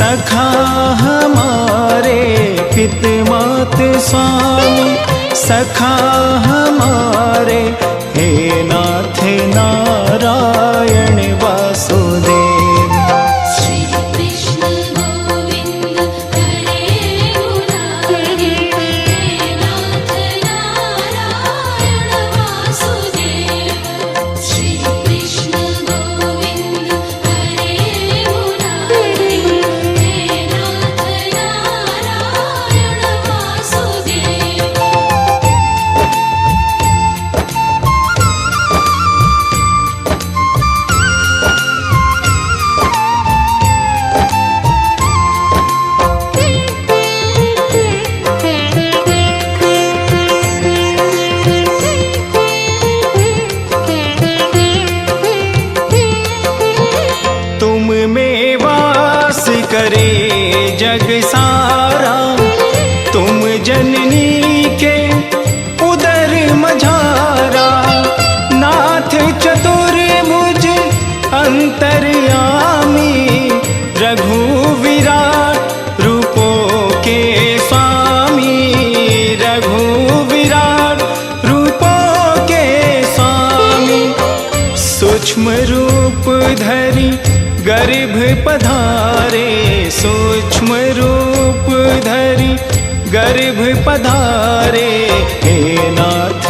सखा हमारे पितमात स्वामी, सखा हमारे हे नाथ नारायण वासुदेव। श्री कृष्ण गोविंद हरे मुरारी, हे नाथ नारायण वासुदेव। श्री कृष्ण गोविंद हरे मुरारी, हे नाथ नारायण वासुदेव। तुम में वास करे जग सारा, तुम जननी के उदर मझारा। नाथ चतुर्भुज अंतर्यामी, रघु विराट रूपों के स्वामी, रघु विराट रूपों के स्वामी। सूक्ष्म रूप धरि गर्भ पधारे, सूक्ष्म रूप धरि गर्भ पधारे, हे नाथ